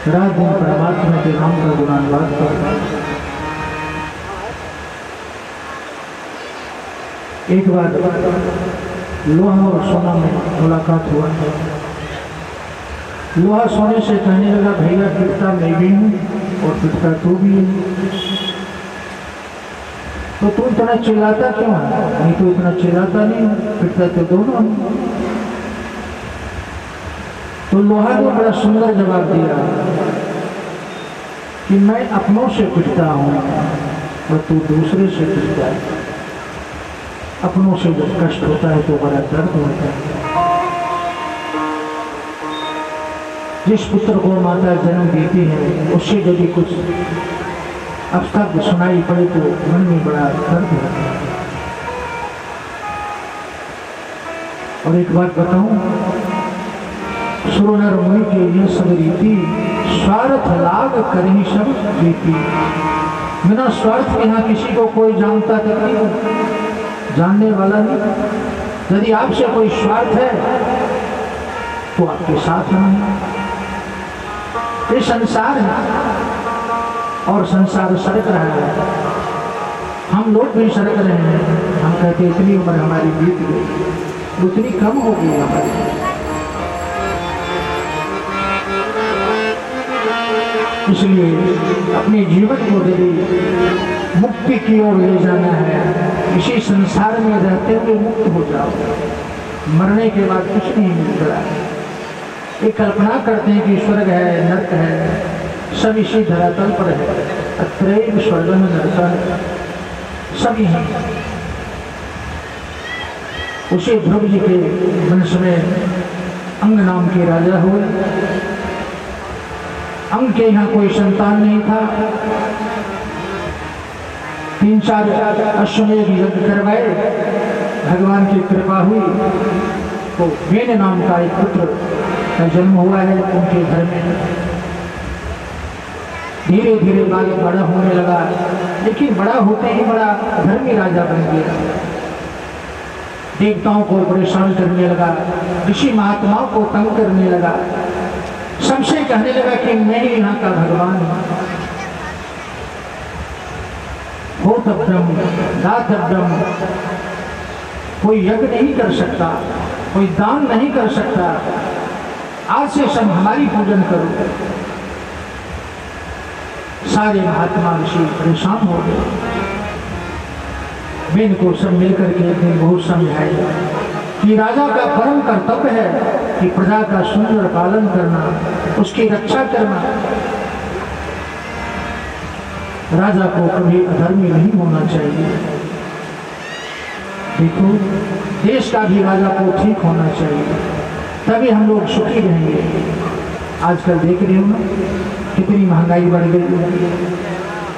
रात दिन परमात्मा के नाम का गुणानुवाद कर। एक बार लोहा और सोना में मुलाकात हुआ। लोहा सोने से कहने लगा, भैया पिटता मैं भी हूँ और पिटता तू भी है, तो तू इतना चिल्लाता क्यों है? नहीं तो इतना चिल्लाता नहीं, पिटता तो दोनों है। तो लोहा ने बड़ा सुंदर जवाब दिया कि मैं अपनों से पिटता हूँ और तू दूसरे से पिटता है। अपनों से जब कष्ट होता है तो बड़ा दर्द होता है। जिस पुत्र को माता जन्म देती है उससे यदि कुछ अवसर सुनाई पड़े तो मन में बड़ा दर्द होता है। और एक बात बताऊं, सुरनर मुनि के ये सब रीति, स्वार्थ लाग करही सब रीति। बिना स्वार्थ के यहाँ किसी को कोई जानता तो नहीं, जानने वाला नहीं। यदि आपसे कोई स्वार्थ है तो आपके साथ नहीं। ये संसार है और संसार सड़क रहा है, हम लोग भी सड़क रहे हैं। हम कहते इतनी उम्र हमारी बीत गई, उतनी कम हो गई हमारी। इसलिए अपने जीवन को यदि मुक्ति की ओर ले जाना है, इसी संसार में रहते हुए मुक्त हो जाओ। मरने के बाद कुछ नहीं मिलता। एक कल्पना करते हैं कि स्वर्ग है, नरक है, सब इसी धरातल पर है। अत्रैव स्वर्गम नरकः, सब यहीं। उसी ध्रुव जी के वंश में अंग नाम के राजा हुए। अंग के यहाँ कोई संतान नहीं था। 3-4 अश्वमेध यज्ञ करवाए, भगवान की कृपा हुई तो वेन नाम का एक पुत्र का जन्म हुआ है उनके घर में। धीरे धीरे बालक बड़ा होने लगा, लेकिन बड़ा होते ही बड़ा धर्मी राजा बन गया। देवताओं को परेशान करने लगा, ऋषि महात्माओं को तंग करने लगा, सबसे कहने लगा कि मैं ही यहाँ का भगवान हूँ। होत ब्रह्म दात ब्रह्म, कोई यज्ञ नहीं कर सकता, कोई दान नहीं कर सकता, आज से सब हमारी पूजन करो। सारे महात्मा ऋषि परेशान हो गए। मैं इनको सब मिलकर के एक दिन बहुत समझाया कि राजा का परम कर्तव्य है कि प्रजा का सुंदर पालन करना, उसकी रक्षा करना। राजा को कभी अधर्मी नहीं होना चाहिए। देखो, देश का भी राजा को ठीक होना चाहिए, तभी हम लोग सुखी रहेंगे। आजकल देख रहे हो ना कितनी महंगाई बढ़ गई है।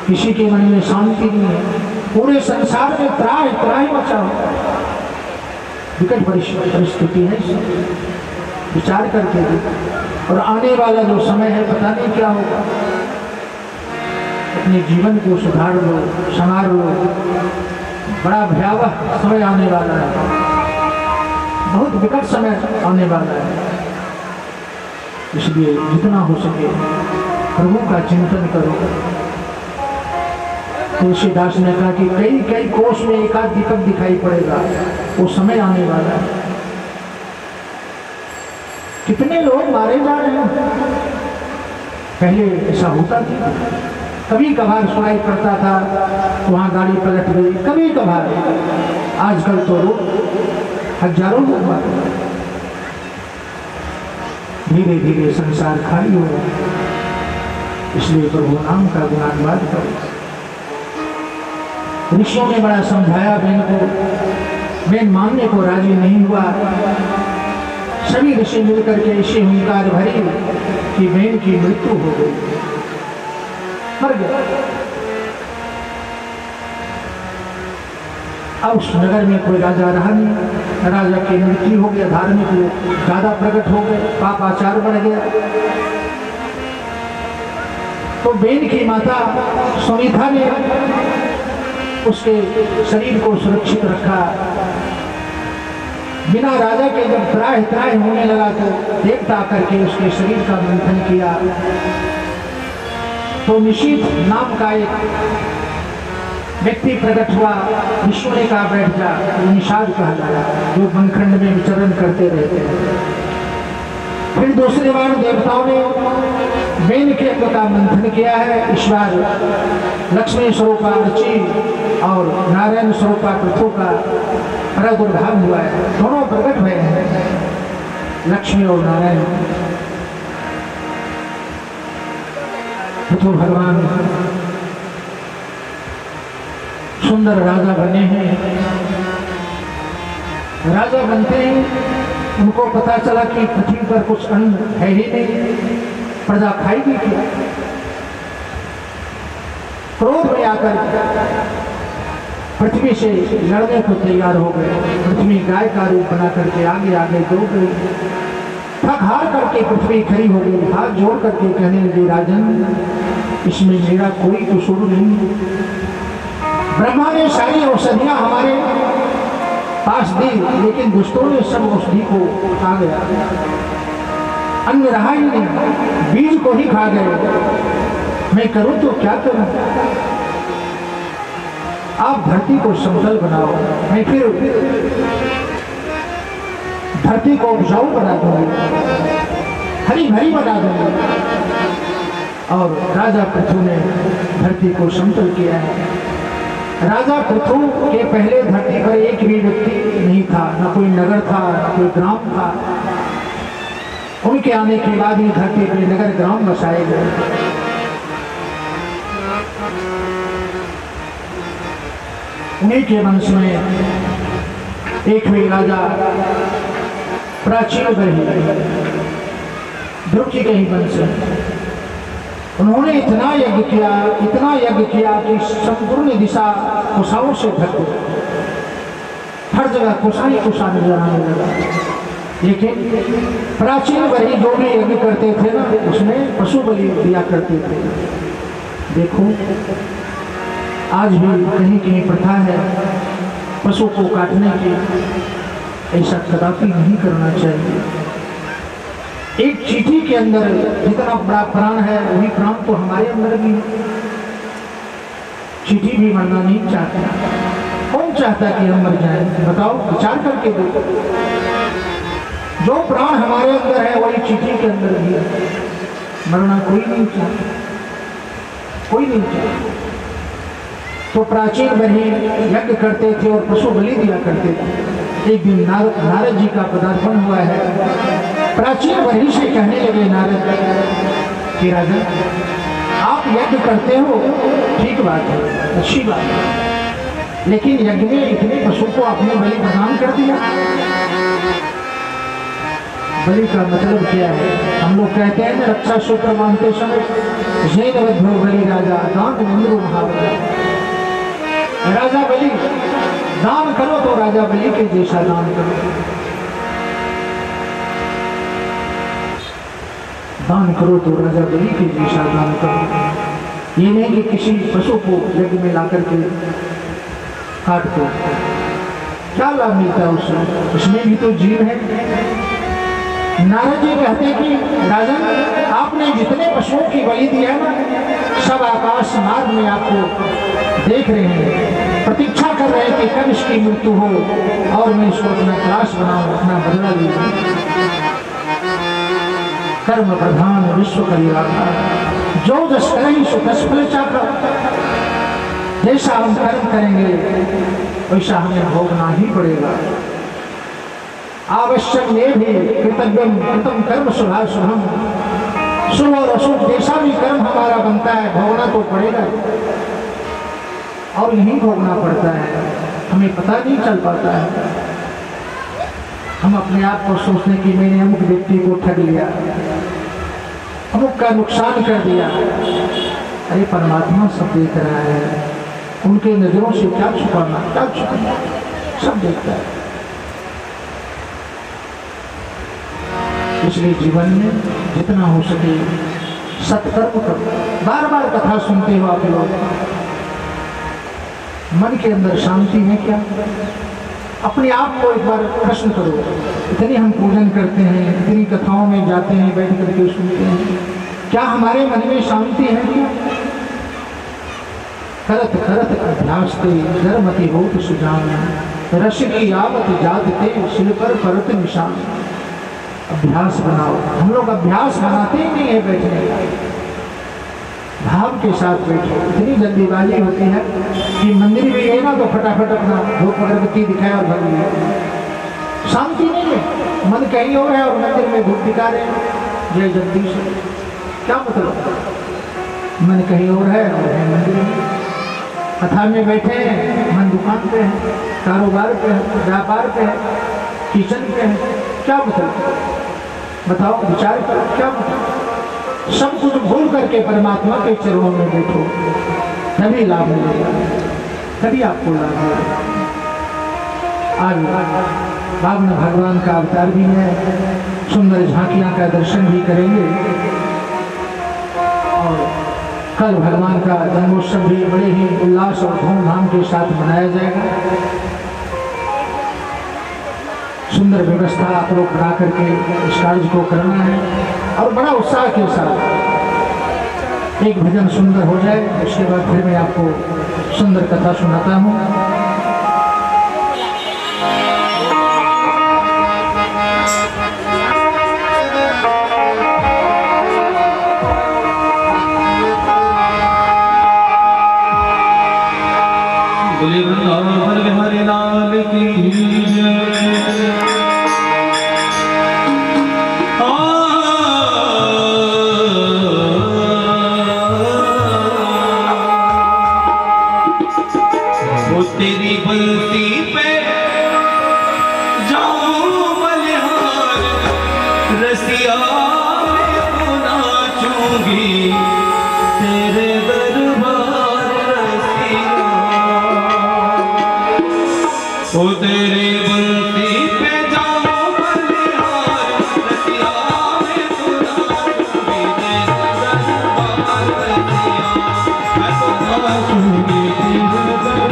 किसी के मन में शांति नहीं है, पूरे संसार में त्राही त्राही मचा हुआ। विकट परिस्थिति है, विचार करके और आने वाला जो समय है पता नहीं क्या होगा। अपने जीवन को सुधार लो, संवार लो, बड़ा भयावह समय आने वाला है, बहुत विकट समय आने वाला है। इसलिए जितना हो सके प्रभु का चिंतन करो। तुलसीदास ने कहा कि कई कई कोष में एकाध दीपक दिखाई पड़ेगा, वो समय आने वाला है। कितने लोग मारे जा रहे हैं, पहले ऐसा होता था, कभी कभार सुनाई पड़ता था वहां गाड़ी पलट गई, कभी कभार। आजकल तो हजारों लोग मारे, धीरे धीरे संसार खाली हो रहा है। इसलिए प्रभु नाम का गुणानुवाद करो। ऋषियों ने बड़ा समझाया बेन को, बेन मानने को राजी नहीं हुआ। सभी ऋषि मिलकर के ऐसे हुंकार भरी कि बेन की मृत्यु हो गई, मर गया। अब उस नगर में कोई राजा रहा नहीं, राजा की मृत्यु हो गया, धार्मिक लोग ज्यादा प्रकट हो गए, पापाचार बढ़ गया। तो बेन की माता सुनीता ने उसके शरीर को सुरक्षित रखा। बिना राजा के जब त्राह त्राह होने लगा तो देवता करके उसके शरीर का मंथन किया, तो निशीथ नाम का एक व्यक्ति प्रकट हुआ। विष्णु ने कहा बैठ जा, निषाद कहलाया, जो बनखंड में विचरण करते रहते हैं। फिर दूसरी बार देवताओं ने बेन के अंग का मंथन किया है। ईश्वर लक्ष्मी स्वरूपा रुचि और नारायण स्वरूपा पृथु का प्रादुर्भाव हुआ है, दोनों प्रकट हुए हैं, लक्ष्मी और नारायण। पृथु भगवान सुंदर राजा बने हैं। राजा बनते हैं, उनको पता चला कि पृथ्वी पर कुछ अन्न है ही नहीं, प्रजा खाएगी क्या। क्रोध में आकर पृथ्वी से लड़ने को तैयार हो गए। पृथ्वी गाय का रूप बना करके आगे आगे दौड़ गई। थक हार करके पृथ्वी खड़ी हो गई, हाथ जोड़ करके कहने लगी, राजन इसमें मेरा कोई कसूर नहीं। ब्रह्मा ने सारी औषधियां हमारे पास दी, लेकिन दुष्टों ने सब औषधि को खा गया, अन्न रहा ही नहीं, बीज को ही खा गए। मैं करूं तो क्या करूं। आप धरती को समतल बनाओ, मैं फिर धरती को उपजाऊ बना दूंगी, हरी भरी बना दूंगी। और राजा पृथु ने धरती को समतल किया है। राजा पृथु के पहले धरती पर एक भी व्यक्ति नहीं था, न कोई नगर था, न कोई ग्राम था। उनके आने के बाद ही धरती पर नगर ग्राम बसाए गए। उन्हीं के वंश में एक भी राजा प्राचीन रहे, ध्रुव जी के ही वंश। उन्होंने इतना यज्ञ किया कि संपूर्ण दिशा कुशाओं से ढक गई, हर जगह कुशा ही कुशा नजर आने लगा। लेकिन प्राचीन वही जो भी यज्ञ करते थे ना, उसमें पशु बलि दिया करते थे। देखो आज भी कहीं कहीं प्रथा है पशु को काटने की, ऐसा कदापि नहीं करना चाहिए। एक चींटी के अंदर जितना बड़ा प्राण है, वही प्राण तो हमारे अंदर भी है। चींटी भी मरना नहीं चाहता। कौन चाहता कि हम मर जाएं? बताओ, विचार करके देखो। जो प्राण हमारे अंदर है वही चींटी के अंदर भी है। मरना कोई नहीं चाहता, कोई नहीं चाहता। तो प्राचीन बनी यज्ञ करते थे और पशु बलि दिया करते थे। एक दिन नारद जी का पदार्पण हुआ है। प्राचीन वही से कहने लगे नारद कि राजा आप यज्ञ करते हो, ठीक बात है, अच्छी बात है, लेकिन यज्ञ में इतने पशु को आपने बलि प्रदान कर दिया। बलि का मतलब क्या है? हम लोग कहते हैं ना, रक्षा सूत्र बांधते समय जैनवध्यो बलि राजा दान मंदिर महाबली। राजा बलि दान करो तो राजा बलि के जैसा दान करो। दान करो तो राजा बलि के जैसा दान करो। ये नहीं कि किसी पशु को यज्ञ में ला करके काट दो, क्या लाभ मिलता है उससे? उसमें भी तो जीव है। नारद जी कहते हैं कि राजन, आपने जितने पशुओं की बलि दी है ना, सब आकाश मार्ग में आपको देख रहे हैं, प्रतीक्षा कर रहे हैं कि कब इसकी मृत्यु हो और मैं इसको अपना त्रास बनाऊं, अपना बदला लूं। कर्म प्रधान विश्व कल्याण, जो जस करें सो तस फल चाखा। जैसा हम कर्म करेंगे वैसा हमें भोगना ही पड़ेगा। आवश्यक में भी कृतज्ञम कृतम कर्म शुभा शुभम, शुभ और अशुभ जैसा भी कर्म हमारा बनता है भोगना तो पड़ेगा और यही भोगना पड़ता है। हमें पता नहीं चल पाता है। हम अपने आप को सोचते हैं कि मैंने अमुक व्यक्ति को ठग लिया, अमुक का नुकसान कर दिया। अरे परमात्मा सब देख रहा है, उनके नजरों से क्या छुपाना, क्या छुपाना, सब देखता है। इसलिए जीवन में जितना हो सके सत्कर्म करो। बार बार कथा सुनते हो आप लोग, मन के अंदर शांति है क्या? अपने आप को एक बार प्रश्न करो। इतनी हम पूजन करते हैं, इतनी कथाओं में जाते हैं, बैठ करके सुनते हैं, क्या हमारे मन में शांति है क्या? करत करत अभ्यास ते धर्मति होत सुजान, रस की आवत जात ते शिल पर परत निशान। अभ्यास बनाओ। हम लोग अभ्यास बनाते ही नहीं है बैठने का। भाव के साथ बैठो। इतनी जल्दीबाजी होती है कि मंदिर में गए ना तो फटाफट अपना धूप अगरबत्ती दिखाए और भग लिया। शांति नहीं है, मन कहीं और है और मंदिर में धूप दिखा रहे हैं। जय जगदीश, क्या मतलब? मन कहीं और है और है मंदिर में। कथा में बैठे हैं, मन दुकान पे है, कारोबार पे है, व्यापार पे है, किचन पे है। क्या मतलब? बताओ, विचार करो, क्या मतलब? सब कुछ भूल करके परमात्मा के चरणों में बैठो, तभी लाभ मिलेगा, तभी आपको लाभ मिलेगा। आज वामन भगवान का अवतार भी है, सुंदर झांकियां का दर्शन भी करेंगे और कल भगवान का जन्मोत्सव भी बड़े ही उल्लास और धूमधाम के साथ मनाया जाएगा। सुंदर व्यवस्था आप लोग बना करके इस कार्य को करना है और बड़ा उत्साह के साथ। एक भजन सुंदर हो जाए, उसके बाद फिर मैं आपको सुंदर कथा सुनाता हूँ। बोले वृंदावन बिहारी लाल की जय। तेरी बंसी पे जाऊं बलिहार, रसिया में नाचूंगी तेरे दरबार रसिया। ओ तेरी बंसी पे जाऊं बलिहार, रसिया में नाचूंगी तेरे दरबार रसिया। मैं तो नाचूंगी तेरे दरबार।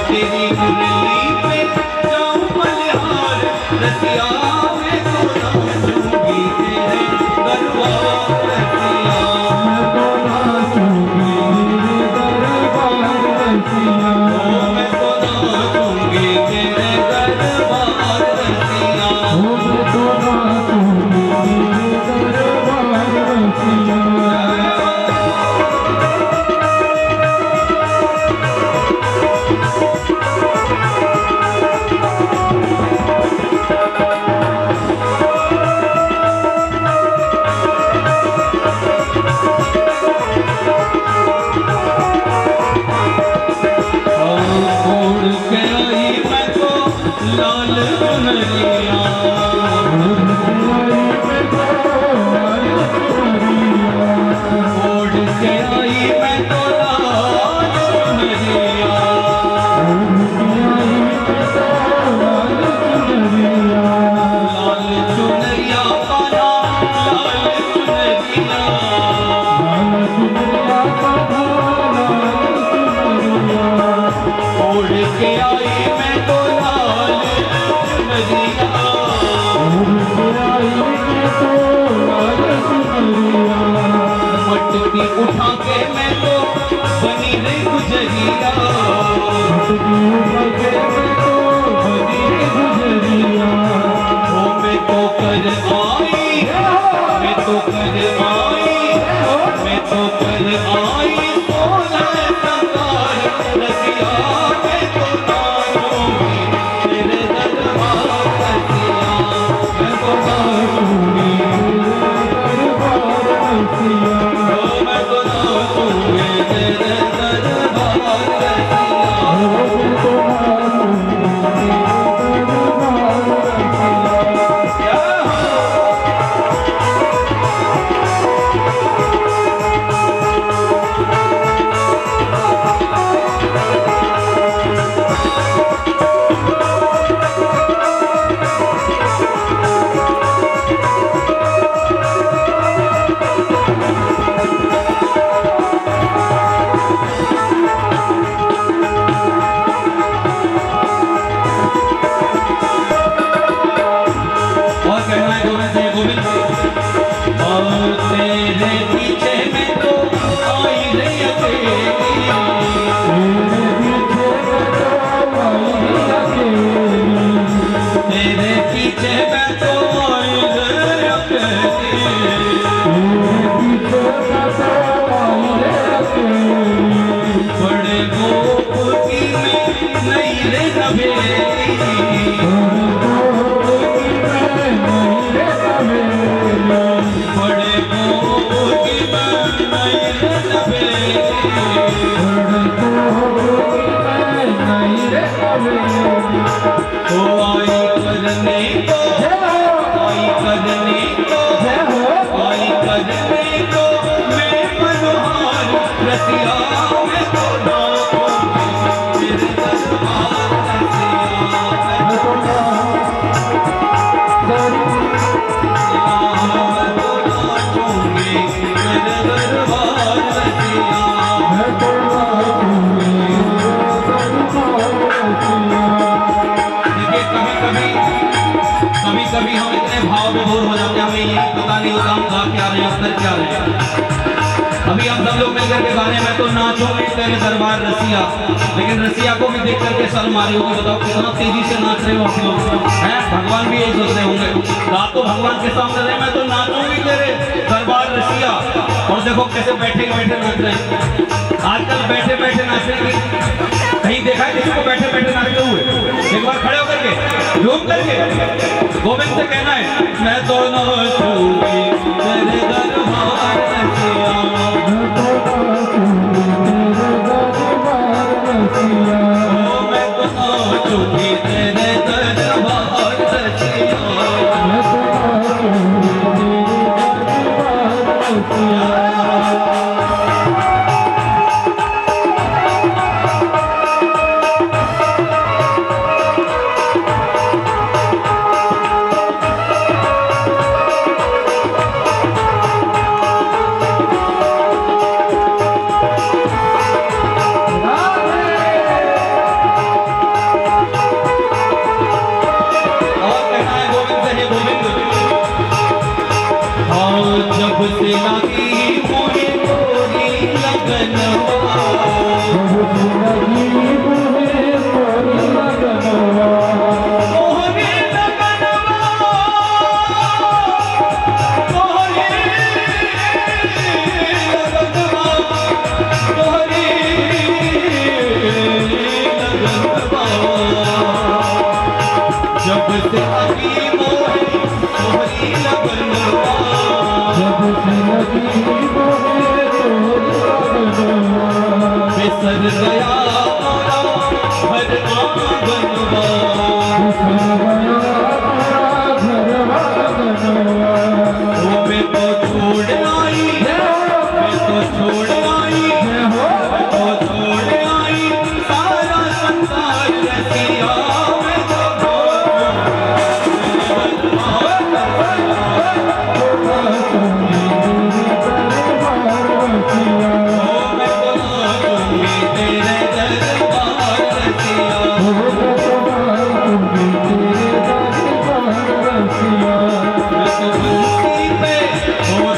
तेरी मुरली पे जाऊं बलिहार, रसिया में तो नाचूंगी तेरे दरबार रसिया। मैं तो नाचूंगी तेरे दरबार रसिया। मैं तो नाचूंगी तेरे दरबार रसिया। मैं तो नाचूंगी तेरे मटकी उठा के मैं तो बनी रे गुजरिया, मटकी उठा के मैं तो बनी रे गुजरिया। ओ मैं तो कर आई, मैं तो कर आई, मैं तो कर आई सोना संगार रसिया, मैं तो नाचूंगी तेरे दरबार रसिया, मैं तो नाचूंगी तेरे दरबार रसिया, मैं तो नाचूंगी तेरे दरबार रसिया, मैं तो नाचूंगी तेरे दरबार रसिया। कभी हम इतने भाव विभोर हो जाते हैं, हमें ये पता नहीं होता हम गा क्या रहे हैं, स्तर क्या रहे हैं। अभी हम सब लोग मिलकर के गाने में तो नाचोगे तेरे दरबार रसिया, लेकिन रसिया को भी देख करके शर्म आ रही होगी। बताओ कितना तेजी से नाच रहे हो आप लोग हैं। भगवान भी यही सोच रहे होंगे, रात तो भगवान के सामने रहे, मैं तो नाचूंगी तेरे दरबार रसिया। और देखो कैसे बैठे बैठे नाच रहे हैं। आजकल बैठे बैठे नाचने की कहीं देखा है किसी को बैठे बैठे नाचते हुए? एक बार खड़े होकर के झूम करके गोविंद से कहना है, मैं तो नाचूंगी तेरे दरबार रसिया, मैं तो नाचूंगी तेरे दरबार रसिया, मैं तो नाचूंगी तेरे दरबार रसिया, मैं तो नाचूंगी तेरे दरबार रसिया। जब से लगी मोहे मोरी लगनवा, जब से लगी मोहे मोरी लगनवा, मोहे लगनवा, मोहे लगनवा, मोहे लगनवा, जब से लगी मोहे मोरी लगनवा, जब से लगी मोहे बिसर गया मोरा हर आंगनवा, बिसर गया मोरा घर आंगनवा, वो मैं तो छोड़ आई, मैं तो छोड़ आई, मैं तो छोड़ आई सारा संसार रसिया, मैं तो Oh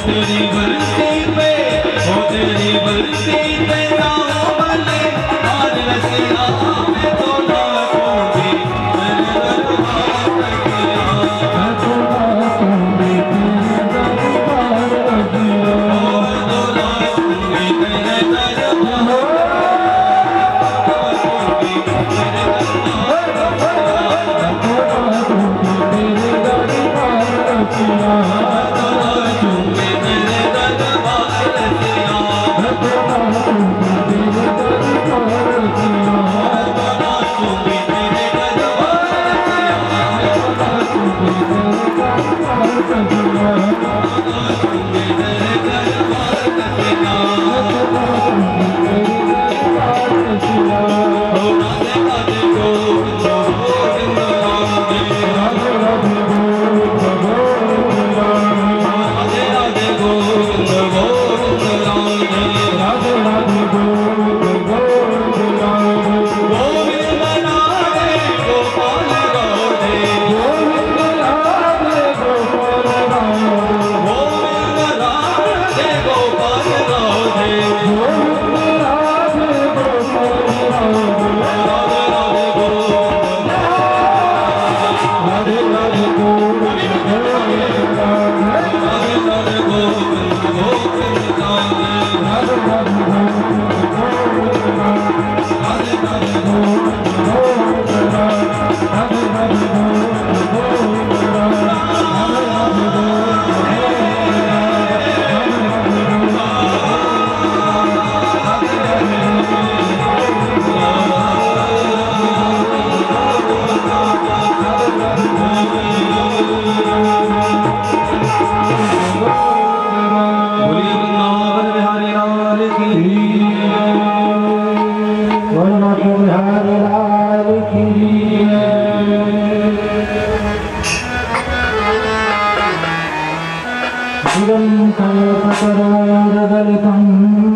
इदं कल्पतरोर्गलितं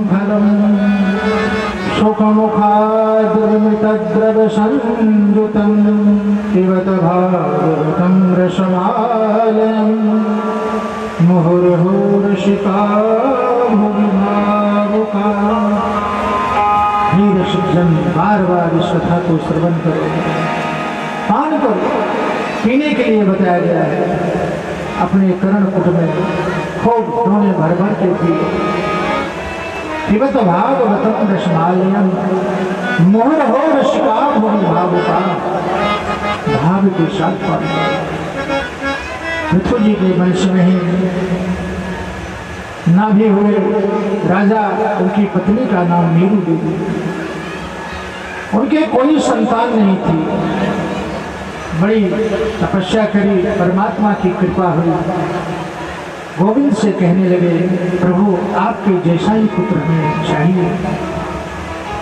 फलं शुकमुखाद्रविमृतद्रवसंयुतं पिबत भागवतं रसमालयं मुहुर्मुहुर्षिता भुवि भावुकाः। हे रसिकजन, बार बार इस कथा को श्रवण करो, पान करो। पीने के लिए बताया गया है। अपने कर्णकुट में खूब उन्होंने भर भर के पिए। पिबत भागवतम रसमालयम मुहुर्हो रसिका भुवि भावुका। भाव के साथ पान करो। पृथ्वी जी के वंश में ही ना भी हुए राजा, उनकी पत्नी का नाम मीरू देवी। उनके कोई संतान नहीं थी। बड़ी तपस्या करी, परमात्मा की कृपा हुई। गोविंद से कहने लगे, प्रभु आपके जैसा ही पुत्र हमें चाहिए।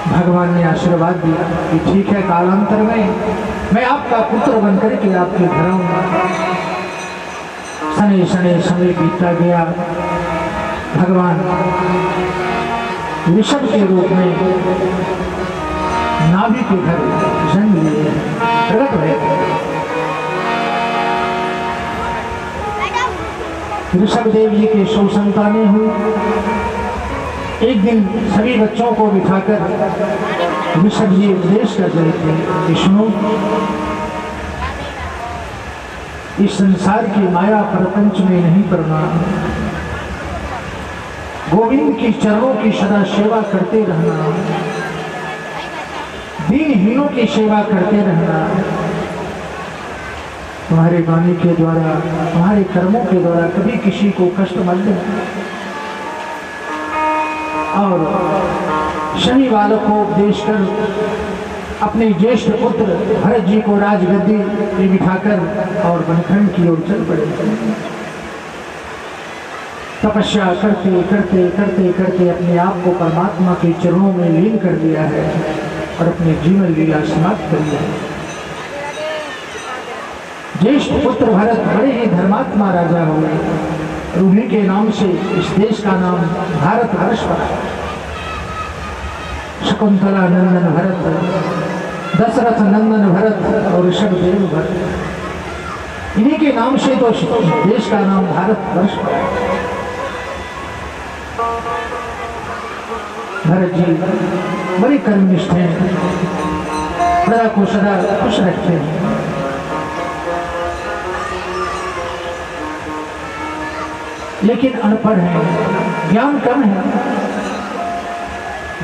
भगवान ने आशीर्वाद दिया कि ठीक है, कालांतर में मैं आपका पुत्र बनकर के आपके घर आऊंगा। शनि शनि समय बीतता गया। भगवान ऋषभ के रूप में नाभि के घर जन्म लिए प्रकट हुए। ऋषभ देव जी के 100 संतानें हुई। एक दिन सभी बच्चों को बिठाकर ऋषभ जी उपदेश कर रहे थे कि सुनो, इस संसार की माया प्रपंच में नहीं पड़ना, गोविंद की चरणों की सदा सेवा करते रहना, दीनहीनों की सेवा करते रहना। तुम्हारे वाणी के द्वारा, तुम्हारे कर्मों के द्वारा कभी किसी को कष्ट मत देना। और शनि बालक को उपदेश कर अपने ज्येष्ठ पुत्र भरत जी को राजगद्दी में बिठाकर और वनखंड की ओर चल पड़े। तपस्या करते करते करते करते अपने आप को परमात्मा के चरणों में लीन कर दिया है और अपने जीवन लीला समाप्त कर दिया है। ज्येष्ठ पुत्र भरत बड़े ही धर्मात्मा राजा हुए। उन्हीं के नाम से इस देश का नाम भारतवर्ष पड़ा। शकुंतला नंदन भरत, दशरथ नंदन भरत और ऋषभदेव भरत, इन्हीं के नाम से तो देश का नाम भारतवर्ष पड़ा। भरत जी बड़े कर्मनिष्ठ हैं, प्रजा को सदा खुश रखते हैं। लेकिन अनपढ़ हैं, ज्ञान कम है,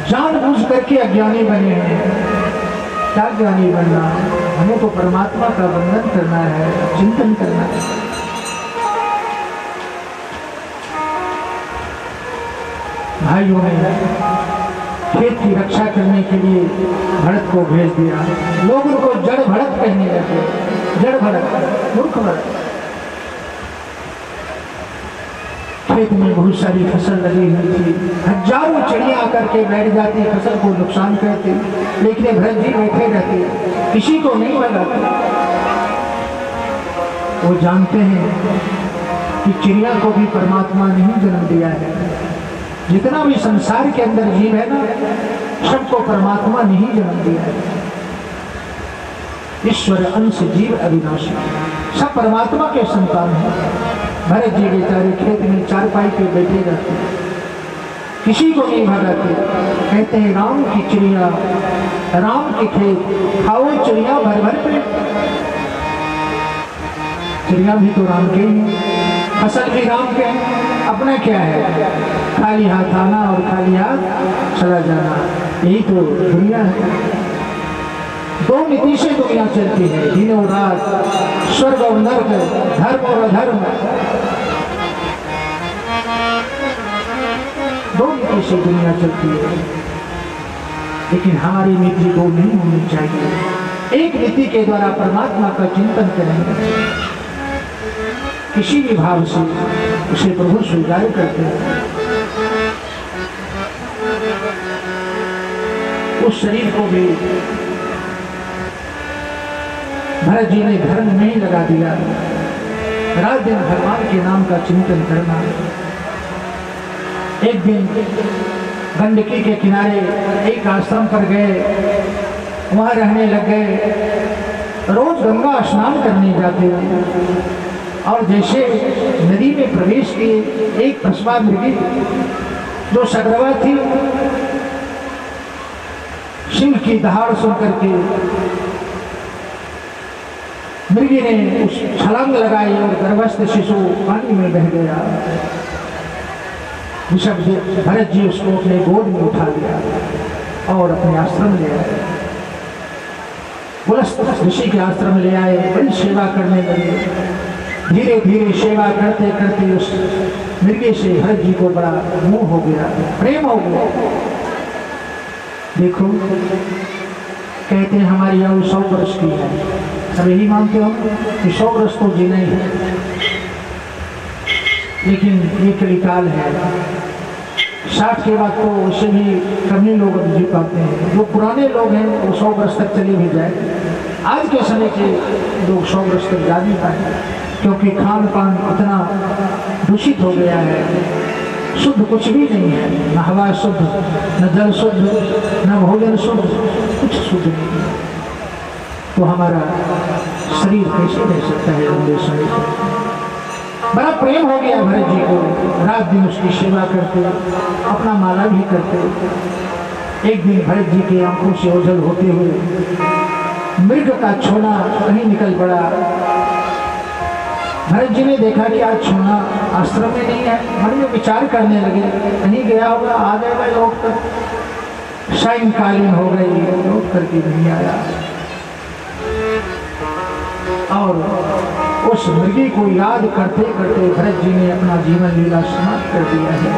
जानबूझ करके अज्ञानी बने हैं। क्या ज्ञानी बनना? हमें तो परमात्मा का वंदन करना है, चिंतन करना है। भाइयों ने खेत की रक्षा करने के लिए भरत को भेज दिया। लोग उनको जड़ भरत कहने लगे। जड़ भरत, मूर्ख भरत। खेत में बहुत सारी फसल लगी हुई थी। हजारों चिड़िया आकर के बैठ जाती, फसल को नुकसान करती, लेकिन भरत जी बैठे रहते, किसी को नहीं भगाते। वो जानते हैं कि चिड़िया को भी परमात्मा ने ही जन्म दिया है। जितना भी संसार के अंदर जीव है ना, सबको परमात्मा ने ही जन्म दिया है। ईश्वर अंश जीव अविनाशी, सब परमात्मा के संतान हैं। भरत जी बेचारे खेत में चारपाई पे बैठे रहते, किसी को नहीं भगाते। कहते हैं राम की चिड़िया, राम के खेत, खाओ चिड़िया भर भर पेट। चिड़िया भी तो राम के ही, फसल भी राम के हैं। अपना क्या है? खाली हाथ आना और खाली हाथ चला जाना, यही तो दुनिया है। दो नीति से दुनिया चलती है, दिन और रात, स्वर्ग और नर्क, धर्म और अधर्म। दो नीति से दुनिया चलती है, लेकिन हमारी नीति दो नहीं होनी चाहिए। एक नीति के द्वारा परमात्मा का चिंतन करेंगे, किसी भी भाव से उसे प्रभु स्वीकार करते हैं। उस शरीर को भी भरत जी ने धर्म में ही लगा दिया। रात दिन भगवान के नाम का चिंतन करना। एक दिन गंडकी के किनारे एक आश्रम पर गए, वहां रहने लग गए। रोज गंगा स्नान करने जाते हैं और जैसे नदी में प्रवेश किए, एक भस्मा मृगी जो सगरवा थी, सिंह की दहाड़ सुन करके मृगी ने उस छलांग लगाई और गर्भस्थ शिशु पानी में बह गया। ऋषभ भरत जी उसको अपने गोद में उठा लिया और अपने आश्रम ले आए। पुलस्त ऋषि के आश्रम ले आए, बड़ी सेवा करने लगे। धीरे धीरे सेवा करते करते उस मृगे से भरत जी को बड़ा मोह हो गया, प्रेम हो गया। देखो, कहते हैं हमारी आयु 100 वर्ष की है, सब यही मानते हो कि 100 वर्ष तो जीना ही है, लेकिन ये कलिकाल है। 60 के बाद तो उससे भी कम ही लोग जी पाते हैं। जो पुराने लोग हैं वो 100 वर्ष तक चले भी जाए। आज के समय के लोग 100 वर्ष तक जा नहीं पाए, क्योंकि खान पान इतना दूषित हो गया है, शुद्ध कुछ भी नहीं है, न हवा शुद्ध, न जल शुद्ध, न भोजन शुद्ध, कुछ शुद्ध नहीं है। तो हमारा शरीर कैसे रह सकता है लंबे समय तक? बड़ा प्रेम हो गया भरत जी को, रात दिन उसकी सेवा करते, अपना माला भी करते। एक दिन भरत जी की आंखों से ओझल होते हुए मृग का छोना कहीं निकल पड़ा। भरत जी ने देखा कि आज छोना आश्रम में नहीं है, मन में विचार करने लगे, कहीं गया होगा, आ जाएगा लौट कर। सायंकालीन हो गई, लौट करके नहीं आया और उस मृगी को याद करते करते भरत जी ने अपना जीवन लीला समाप्त कर दिया है।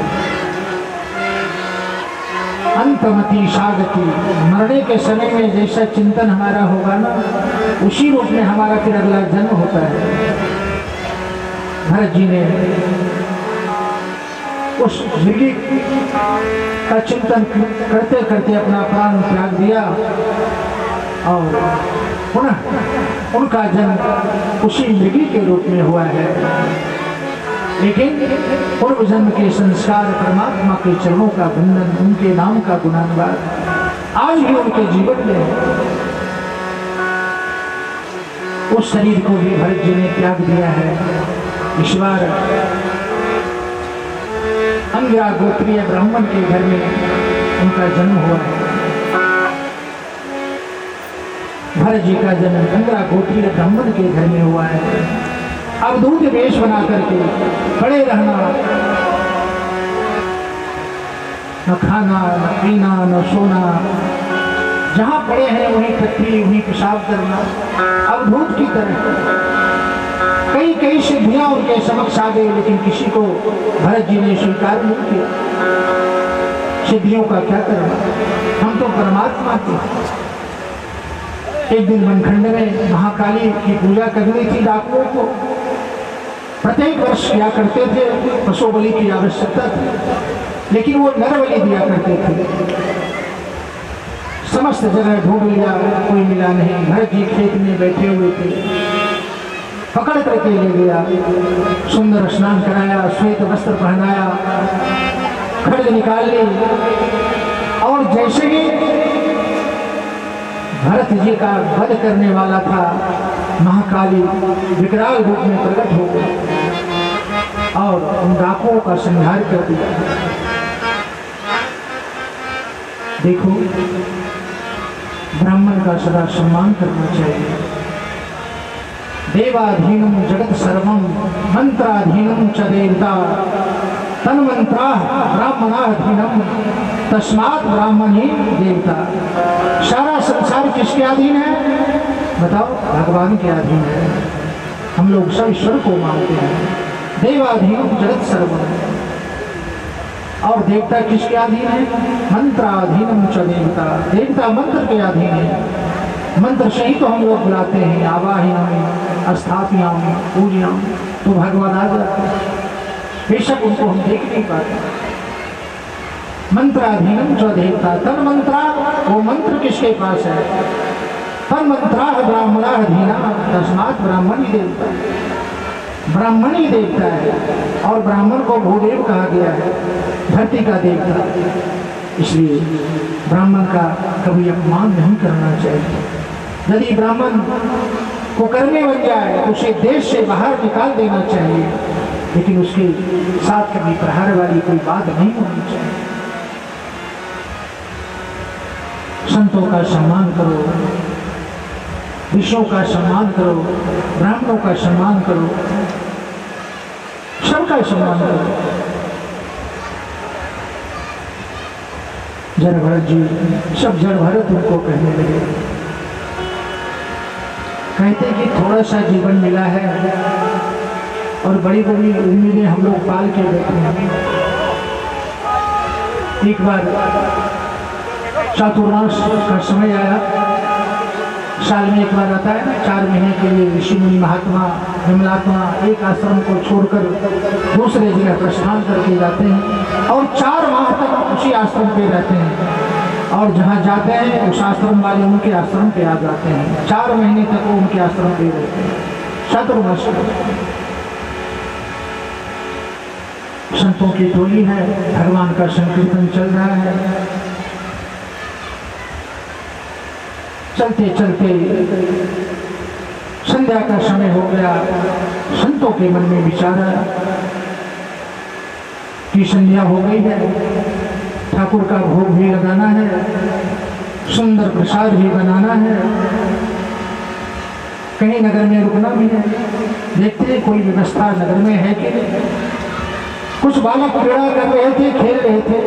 अंतमति सागति, मरने के समय में जैसा चिंतन हमारा होगा ना, उसी रूप में हमारा फिर अगला जन्म होता है। भरत जी ने उस मृगी का चिंतन करते करते अपना प्राण त्याग दिया और पुनः उनका जन्म उसी मृगी के रूप में हुआ है। लेकिन पूर्व जन्म के संस्कार, परमात्मा के चरणों का बंधन, उनके नाम का गुणानुवाद आज भी उनके जीवन में है। उस शरीर को भी भरत जी ने त्याग दिया है। ईश्वर अंगिरा गोत्रीय ब्राह्मण के घर में उनका जन्म हुआ है। भरत जी का जन्म अंगिरा गोत्रीय ब्राह्मण के घर में हुआ है। अवधूत वेश बना करके खड़े रहना, न खाना, न पीना, न सोना, जहां पड़े हैं वहीं टट्टी, वहीं पेशाब करना, अवधूत की तरह। कई कई सिद्धियां उनके समक्ष आ गई, लेकिन किसी को भरत जी ने स्वीकार नहीं किया। सिद्धियों का क्या करना, हम तो परमात्मा के। एक दिन वनखंड में महाकाली की पूजा करनी थी डाकुओं को, प्रत्येक वर्ष किया करते थे, पशु बलि की आवश्यकता थी, लेकिन वो नर बलि दिया करते थे। समस्त जगह ढूंढ लिया, कोई मिला नहीं। भरत जी खेत में बैठे हुए थे, पकड़ करके ले गया, सुंदर स्नान कराया, श्वेत वस्त्र पहनाया, खड्ग निकाल ली और जैसे ही भरत जी का वध करने वाला था, महाकाली विकराल रूप में प्रकट हो गई और उन डाकुओं का संहार कर दिया। देखो, ब्राह्मण का सदा सम्मान करना चाहिए। देवाधीनम जगत सर्वम मंत्राधीनम च देवता तन्मंत्रा ब्राह्मणाधीनम तस्मात् ब्राह्मणी देवता। सारा संसार किसके अधीन है बताओ? भगवान के अधीन है। हम लोग सब ईश्वर को मानते हैं। देवाधीनम जगत सर्वम, और देवता किसके अधीन है? मंत्राधीनम च देवता। देवता मंत्र के अधीन है। मंत्र से ही तो हम लोग बुलाते हैं, आवाहयामि, स्थापयामि, पूजयामि, तो भगवान आ जाते हैं। बेशक उनको हम देख नहीं पाते। मंत्राधीनम च देवता तन मंत्रा, वो मंत्र किसके पास है? तन मंत्रा ब्राह्मणाधीना तस्मात् ब्राह्मणी देवता। ब्राह्मण ही देवता है, और ब्राह्मण को भूदेव कहा गया है, धरती का देवता। इसलिए ब्राह्मण का कभी अपमान नहीं करना चाहिए। यदि ब्राह्मण को करने बन जाए तो उसे देश से बाहर निकाल देना चाहिए, लेकिन उसके साथ कभी प्रहार वाली कोई बात नहीं होनी चाहिए। संतों का सम्मान करो, ऋषियों का सम्मान करो, ब्राह्मणों का सम्मान करो, सबका सम्मान करो। जड़ भरत जी, सब जड़ भरत उनको कहने लगे, कहते कि थोड़ा सा जीवन मिला है और बड़ी बड़ी उम्मीदें हम लोग पाल के बैठे हैं। एक बार चातुर्मास का समय आया, साल में एक बार आता है, 4 महीने के लिए ऋषि मुनि महात्मा विमलात्मा एक आश्रम को छोड़कर दूसरे जगह प्रस्थान करके जाते हैं और 4 माह तक उसी आश्रम पे रहते हैं, और जहाँ जाते हैं उस आश्रम वाले उनके आश्रम पे आ जाते हैं। 4 महीने तक वो उनके आश्रम पे रहते हैं। चातुर्मास संतों की टोली है, भगवान का संकीर्तन चल रहा है। चलते चलते संध्या का समय हो गया। संतों के मन में विचार आया कि संध्या हो गई है, ठाकुर का भोग भी लगाना है, सुंदर प्रसाद भी बनाना है, कहीं नगर में रुकना भी है। देखते हैं कोई व्यवस्था नगर में है कि नहीं। कुछ बालक क्रीड़ा कर रहे थे, खेल रहे थे।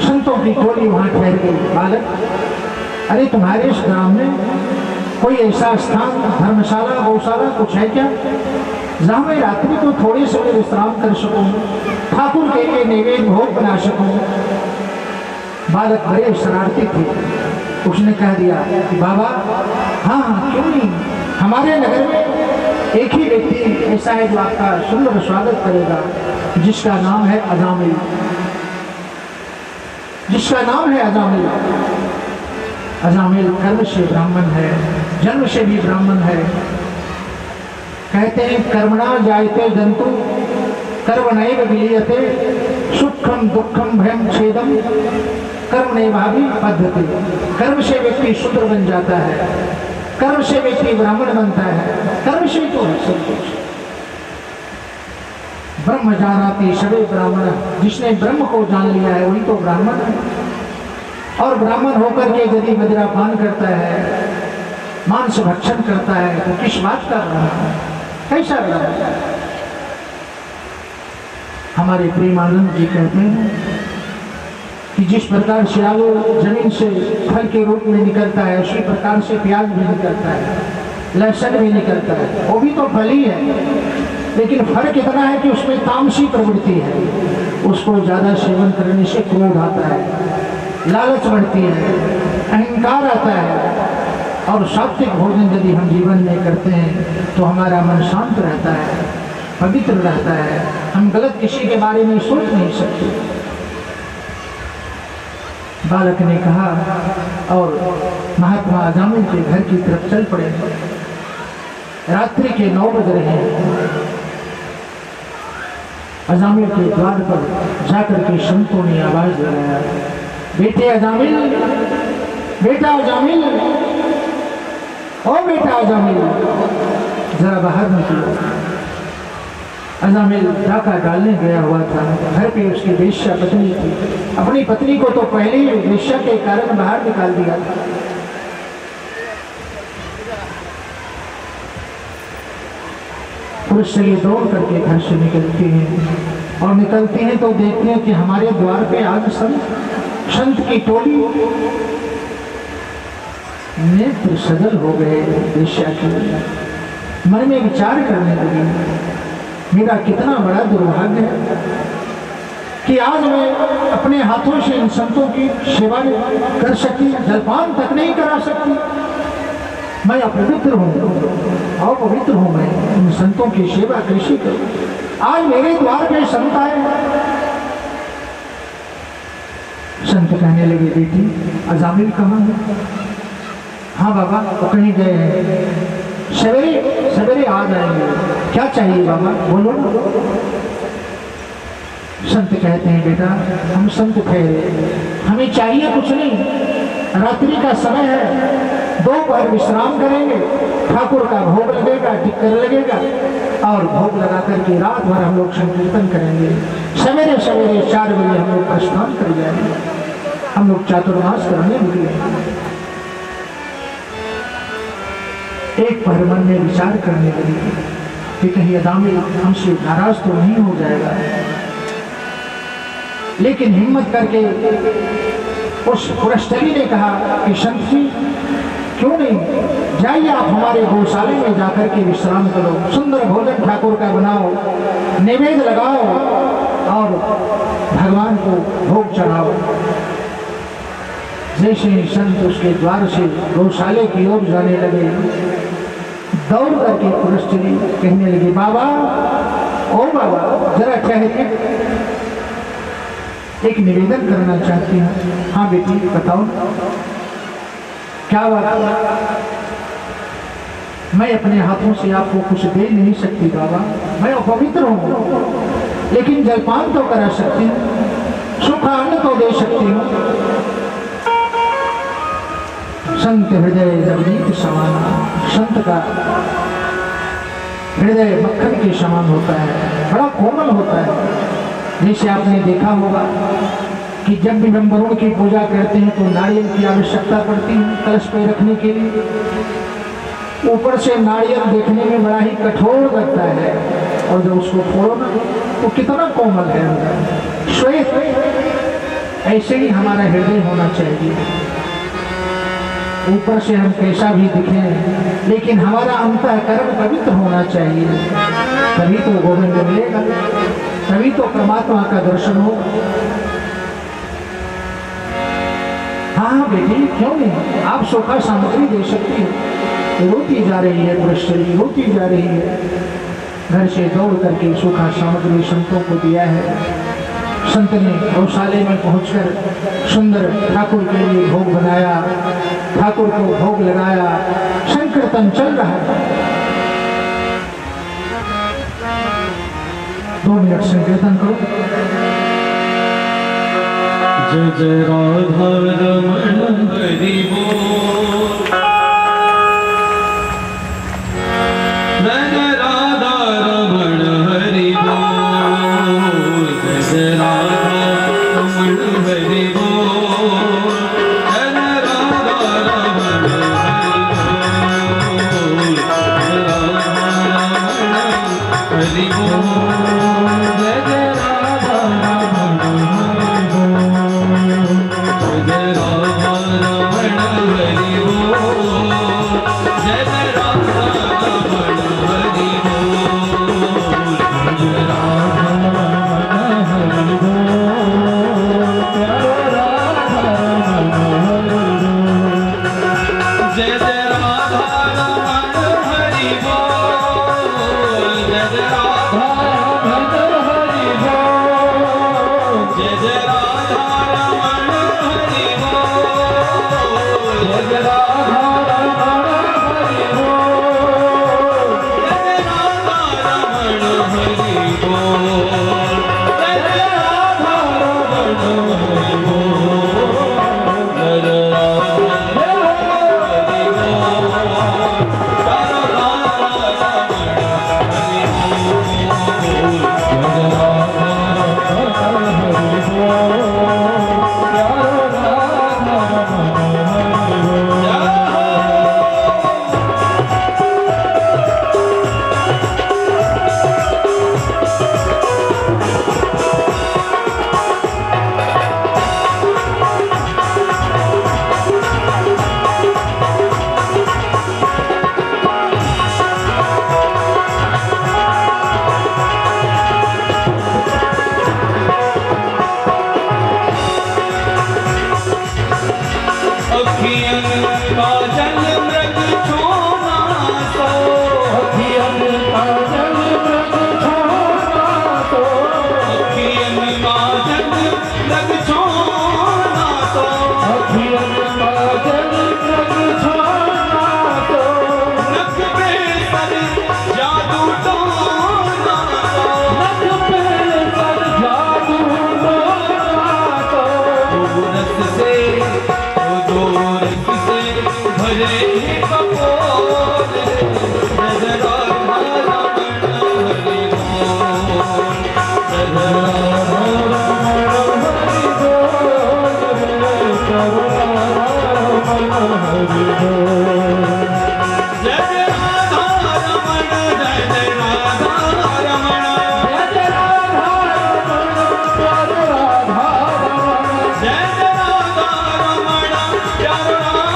संतों की टोली वहां ठहर गई। बालक, अरे तुम्हारे इस ग्राम में कोई ऐसा स्थान, धर्मशाला, गौशाला कुछ है क्या, जहाँ मैं रात्रि को थोड़े समय विश्राम कर सकूं, ठाकुर के लिए नैवेद्य भोग बना सकूं। बालक बड़े शरारती थे, उसने कह दिया कि बाबा हाँ क्यों नहीं, हमारे नगर में एक ही व्यक्ति ऐसा है जो आपका सुंदर स्वागत करेगा, जिसका नाम है अजामिल, जिसका नाम है अजामिल। अजामिल कर्म से ब्राह्मण है, जन्म से भी ब्राह्मण है। कहते हैं कर्मणा जायते जंतु कर्मणैव विलीयते, सुखम दुखम भयम छेदम कर्मणैवाभि पद्धति। कर्म से व्यक्ति शूद्र बन जाता है, कर्म से व्यक्ति ब्राह्मण बनता है, कर्म से तो है सब कुछ। ब्रह्म जानाति सवे ब्राह्मण, जिसने ब्रह्म को जान लिया है वही तो ब्राह्मण है। और ब्राह्मण होकर के यदि मदिरापान करता है, मांस भक्षण करता है, तो किस बात का ब्राह्मण है, कैसा ब्राह्मण है। हमारे प्रेमानंद जी कहते हैं कि जिस प्रकार से आलू जमीन से फल के रूप में निकलता है, उसी प्रकार से प्याज भी निकलता है, लहसुन भी निकलता है, वो भी तो फल ही है। लेकिन फर्क इतना है कि उसमें तामसी प्रवृत्ति है, उसको ज्यादा सेवन करने से क्रोध आता है, लालच बढ़ती है, अहंकार आता है। और सात्विक भोजन यदि हम जीवन में करते हैं तो हमारा मन शांत रहता है, पवित्र रहता है, हम गलत किसी के बारे में सोच नहीं सकते। बालक ने कहा और महात्मा अजामिल के घर की तरफ चल पड़े। रात्रि के 9 बज रहे हैं। अजामिल के द्वार पर जाकर के संतों ने आवाज लगाया, बेटे अजामिल, बेटा अजामिल, ओ बेटा अजामिल, जरा बाहर निकलो। अजामिल डाका डालने गया हुआ था, घर पे उसकी वेश्या पत्नी थी। अपनी पत्नी को तो पहले ही वेश्या के कारण बाहर निकाल दिया था। पुरुष से ये दौड़ करके घर से निकलती हैं, और निकलती हैं तो देखते हैं कि हमारे द्वार पे आज संत की टोली। नेत्र सजल हो गए वेश्या के। मन में विचार करने लगी, मेरा कितना बड़ा दुर्भाग्य है कि आज मैं अपने हाथों से इन संतों की सेवा कर सकती, जलपान तक नहीं करा सकती। मैं अपवित्र हूँ, अपवित्र हूँ, मैं इन संतों की सेवा कैसे करूँ। आज मेरे द्वार पे संत आए। संत कहने लगे, बेटी अजामिल कहाँ है? हाँ बाबा, वो कहीं गए हैं। सवेरे सवेरे आ जाएंगे। क्या चाहिए बाबा, बोलो। संत कहते हैं बेटा, हम संत ठहरे, हमें चाहिए कुछ नहीं। रात्रि का समय है, दोपहर विश्राम करेंगे, ठाकुर का भोग लगेगा, टिक्कर लगेगा, और भोग लगा करके रात भर हम लोग संकीर्तन करेंगे। सवेरे सवेरे 4 बजे हम लोग प्रस्थान कर जाएंगे, हम लोग चातुर्मास करने निकलेंगे। एक पहर मन में विचार करने लगे कि कहीं अदामी हमसे नाराज तो नहीं हो जाएगा, लेकिन हिम्मत करके उस पुरस्त्री ने कहा कि संत जी क्यों नहीं, जाइए आप हमारे गौशाले में जाकर के विश्राम करो, सुंदर भोजन ठाकुर का बनाओ, नैवेद्य लगाओ और भगवान को भोग चढ़ाओ। जैसे ही संत उसके द्वार से गौशाले की ओर जाने लगे, दौड़ करके पुरस्त्री कहने लगे, बाबा ओ बाबा जरा ठहरिए, एक निवेदन करना चाहती हूँ। हाँ बेटी बताओ क्या बात। मैं अपने हाथों से आपको कुछ दे नहीं सकती बाबा, मैं अपवित्र हूँ, लेकिन जलपान तो करा सकती हूँ, सूखा अन्न तो दे सकती हूँ। संत हृदय नवनीत समाना, संत का हृदय मक्खन के समान होता है, बड़ा कोमल होता है। जैसे आपने देखा होगा कि जब भी हम वरुण की पूजा करते हैं तो नारियल की आवश्यकता पड़ती है कलश पे रखने के लिए। ऊपर से नारियल देखने में बड़ा ही कठोर लगता है, और जब उसको फोड़ो ना तो कितना कोमल है, श्वेत। ऐसे ही हमारा हृदय होना चाहिए। ऊपर से हम कैसा भी दिखें, लेकिन हमारा अंतःकरण पवित्र होना चाहिए, तभी तो गोविंद मिलेगा, तभी तो परमात्मा का दर्शन होगा। हाँ बेटी क्यों नहीं, आप सूखा सामग्री दे सकती हो। रोती जा रही है पुरस्त्री, रोती जा रही है। घर से दौड़ करके सूखा सामग्री संतों को दिया है। संत ने गौशाले में पहुंचकर सुंदर ठाकुर के लिए भोग बनाया, ठाकुर को भोग लगाया, संकीर्तन चल रहा है। 2 मिनट संकीर्तन करो। जय जय राधा रमण हरि बोल, जय जय राधा रमण हरि बोल, जय जय राधा रमण हरि बोल, जय जय राधा रमण हरि बोल, जय जय राधा रमण हरि बोल, जय जय राधा रमण हरि बोल, जय जय राधा रमण हरि बोल, जय राधा रमण हरि बोल, जय जय राधा रमण हरि बोल, जय जय राधा रमण हरि बोल, जय जय राधा रमण हरि बोल, जय जय राधा रमण हरि बोल, जय जय राधा रमण हरि बोल, जय जय राधा रमण हरि बोल, जय जय राधा Oh से वो जोर से भरे कपोल जय राधा रमण हरि बोल जय राधा रमण हरि बोल जय राधा रमण जय जय राधा रमण जय राधा रमण प्यार राधा रमण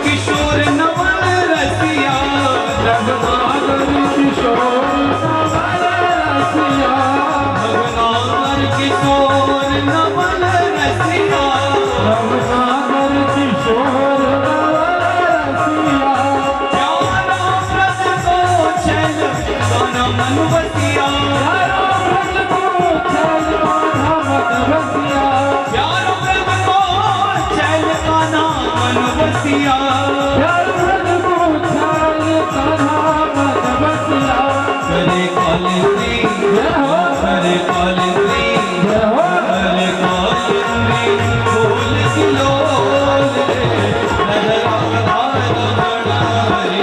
किशोर नवल रसिया रघुनाथर किशोर नवल रसिया प्यारा व्रत को चल गाना मन बसिया प्यारा व्रत को चल गाना मन बसिया करे काले करे काले करे काले बोल किलोल राधा रमण हरि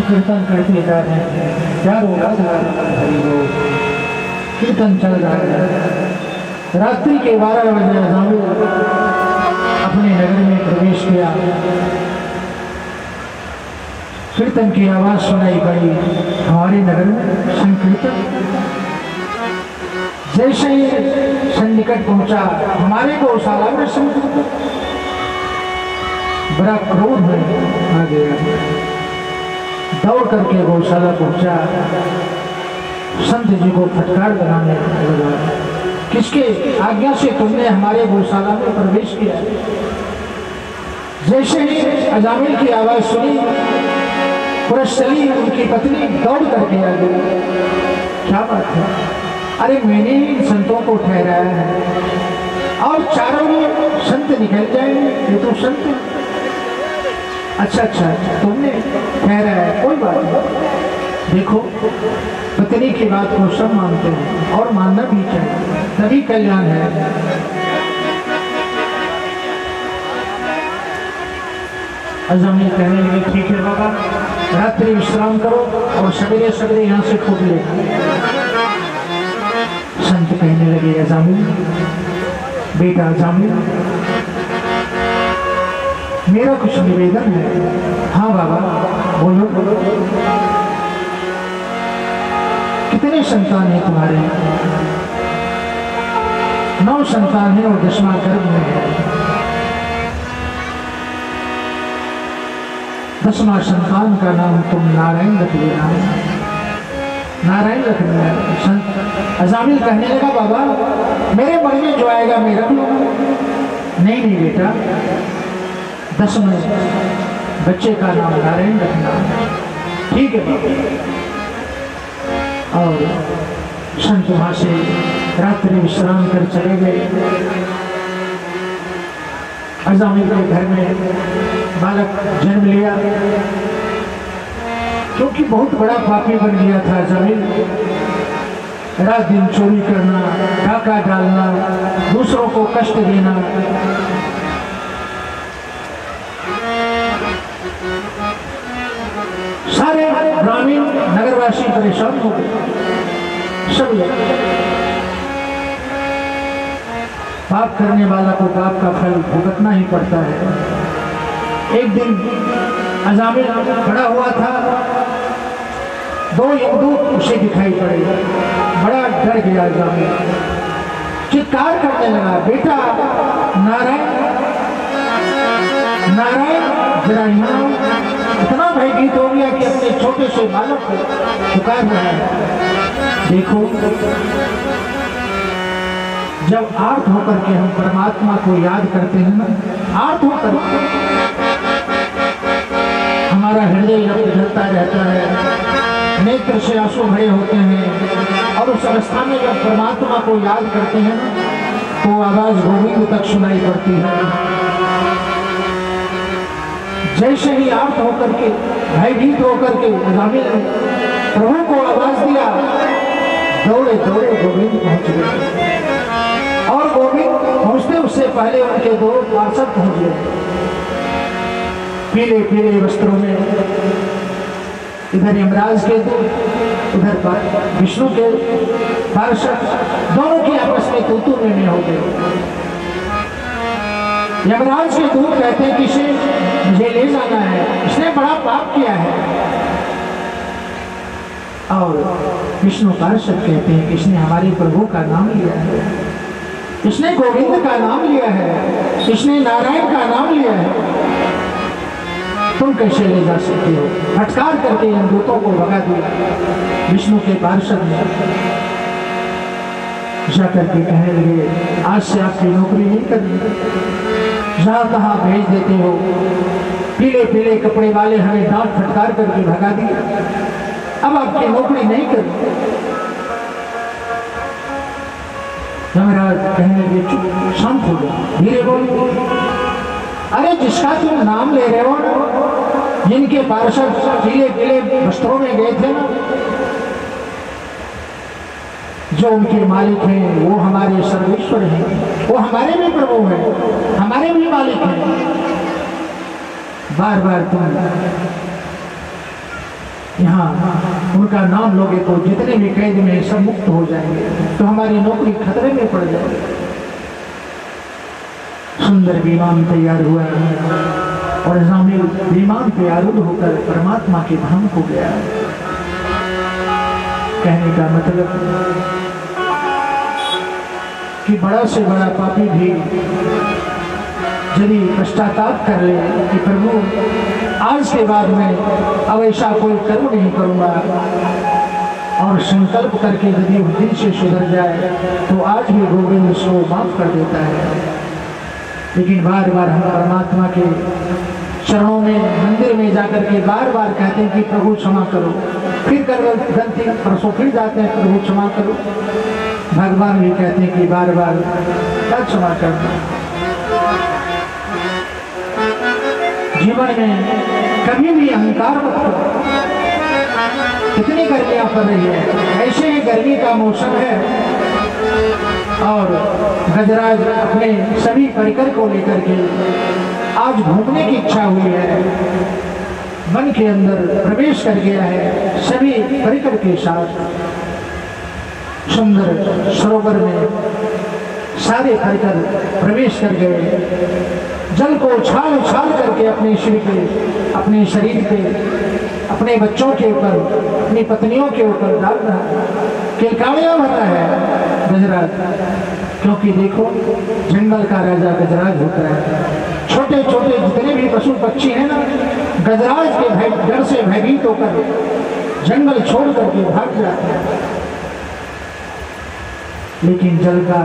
कीर्तन करते जा रहे हैं, चारों राधा हरि बोल कीर्तन चल रहा है। रात्रि के 12 बजे अज़ामिल अपने नगर में प्रवेश किया। कीर्तन की आवाज सुनाई पड़ी हमारे नगर में संकीर्तन। जैसे ही सन्निकट पहुंचा हमारे गौशाला में संकीर्तन, बड़ा क्रोध में आ गया। दौड़ करके गौशाला पहुंचा, संत जी को फटकार लगाने लगा, किसके आज्ञा से तुमने हमारे गौशाला में प्रवेश किया? जैसे ही अज़ामिल की आवाज सुनी, पुरस्ली उनकी पत्नी दौड़ करके आ गई। क्या बात है? अरे मैंने ही इन संतों को ठहराया है और चारों संत निकल जाएंगे, ये तो संत। अच्छा तुमने ठहराया है, कोई बात नहीं। देखो पत्नी की बात को सब मानते हैं और मानना भी चाहिए, तभी कल्याण है। अज़ामिल कहने लगे ठीक है बाबा, रात्रि विश्राम करो और सवेरे सवेरे यहाँ से फूट लेना। संत कहने लगे अज़ामिल, बेटा अज़ामिल मेरा कुछ निवेदन है। हाँ बाबा बोलो। कितने संतान है तुम्हारे? 9 संतान है और 10वां गर्भ में है। 10वां संतान का नाम तुम नारायण रख लेना। नारायण रख लेना। संत अज़ामिल कहने लगा बाबा मेरे मन में जो आएगा मैं रख लूंगा। नहीं बेटा, 10वें बच्चे का नाम नारायण रखना। ठीक है बाबा। और संत वहां से रात्रि विश्राम कर चले गए। अज़ामिल के घर में बालक जन्म लिया, क्योंकि बहुत बड़ा पापी बन गया था अज़ामिल। रात दिन चोरी करना, डाका डालना, दूसरों को कष्ट देना, सारे ग्रामीण नगरवासी परेशान हो गए। सब लोग, पाप करने वाला को पाप का फल भुगतना ही पड़ता है। एक दिन अजामिल खड़ा हुआ था, दो यमदूत उसे दिखाई पड़े, बड़ा डर गया अजामिल, चित्कार करने लगा, बेटा नारायण नारायण, जरा यहाँ। इतना भयभीत हो गया कि अपने छोटे से बालक को पुकार रहा है। देखो, जब आर्त होकर के हम परमात्मा को याद करते हैं ना, आर्त होकर हमारा हृदय जलता रहता है, नेत्र से आंसू भरे होते हैं, और उस अवस्था में जब परमात्मा को याद करते हैं तो आवाज गोविंद तक सुनाई पड़ती है। जैसे ही आर्त होकर के, भयभीत होकर के अजामिल ने प्रभु को आवाज दिया, दौड़े दौड़े गोविंद पहुंच गए, और गोविंद पहुंचते उससे पहले उनके दो पार्षद पहुंच गए, पीले पीले वस्त्रों में। इधर यमराज के दूत, उधर विष्णु के पार्षद, दोनों की आपस में तू में हो गए। यमराज के दूत कहते हैं कि इसे मुझे ले जाना है, इसने बड़ा पाप किया है। और विष्णु पार्षद कहते हैं कि इसने हमारे प्रभु का नाम लिया है, इसने गोविंद का नाम लिया है, इसने नारायण का नाम लिया है, तुम कैसे ले जा सकते हो? फटकार करके इन दूतों को भगा दिया। विष्णु के पार्षद ने जाकर के कहने लगे, आज से आपकी नौकरी नहीं करनी, जहां तहां भेज देते हो, पीले पीले कपड़े वाले हमें डांट फटकार करके भगा दिया, अब आपकी नौकरी नहीं करनी। यमराज कहने लगे, चुप, शांत हो जाओ, धीरे बोलो। अरे जिसका तुम नाम ले रहे हो, जिनके पार्षद पीले पीले वस्त्रों में गए थे ना, जो उनके मालिक हैं वो हमारे सर्वेश्वर हैं, वो हमारे भी प्रभु हैं, हमारे भी मालिक हैं। बार बार तुम यहाँ उनका नाम लोगे तो जितने भी कैद में सब मुक्त हो जाएंगे, तो हमारी नौकरी खतरे में पड़ जाएगी। सुंदर विमान तैयार हुआ और अजामिल विमान पे आरूढ़ होकर परमात्मा के धाम को गया। कहने का मतलब कि बड़ा से बड़ा पापी भी यदि पश्चाताप कर ले कि प्रभु आज के बाद में अब ऐसा कोई कर्म नहीं करूंगा, और संकल्प करके यदि उस दिन से सुधर जाए तो आज भी गोविंद उसको माफ कर देता है। लेकिन बार बार हम परमात्मा के चरणों में, मंदिर में जाकर के बार बार कहते हैं कि प्रभु क्षमा करो, फिर कर गलती, परसों फिर जाते हैं प्रभु क्षमा करो। भगवान भी कहते हैं कि बार बार क्या क्षमा करना। जीवन में कभी भी अहंकार मत करो। कितनी गर्मियां पड़ रही है, ऐसे ही गर्मी का मौसम है और गजराज अपने सभी परिकर को लेकर के आज घूमने की इच्छा हुई है, वन के अंदर प्रवेश कर गया है सभी परिकर के साथ। सुंदर सरोवर में सारे परिकर प्रवेश कर गए, जल को उछाल उछाल करके अपने सिर पे, अपने शरीर पे, अपने बच्चों के ऊपर, अपनी पत्नियों के ऊपर डाल रहा है, किलकारियां भर रहा है गजराज। क्योंकि देखो जंगल का राजा गजराज होता है, छोटे छोटे जितने भी पशु पक्षी हैं ना, गजराज के डर से भयभीत होकर जंगल छोड़ करके भाग जाते हैं। लेकिन जल का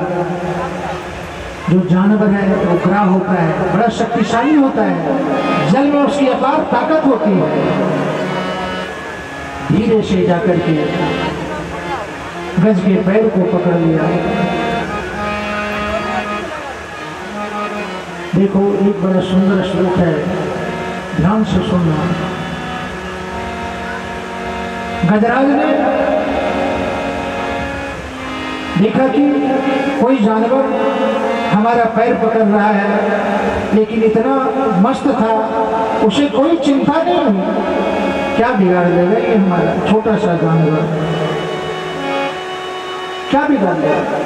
जो जानवर है वो ग्रा होता है, बड़ा शक्तिशाली होता है, जल में उसकी अपार ताकत होती है। धीरे से जाकर के गज के पैर को पकड़ लिया। देखो एक बड़ा सुंदर श्लोक है, ध्यान से सुनना। गजराज ने देखा कि कोई जानवर हमारा पैर पकड़ रहा है, लेकिन इतना मस्त था, उसे कोई चिंता नहीं हुई कि क्या बिगाड़ देगा ये हमारा छोटा सा जानवर, क्या बिगाड़ देगा?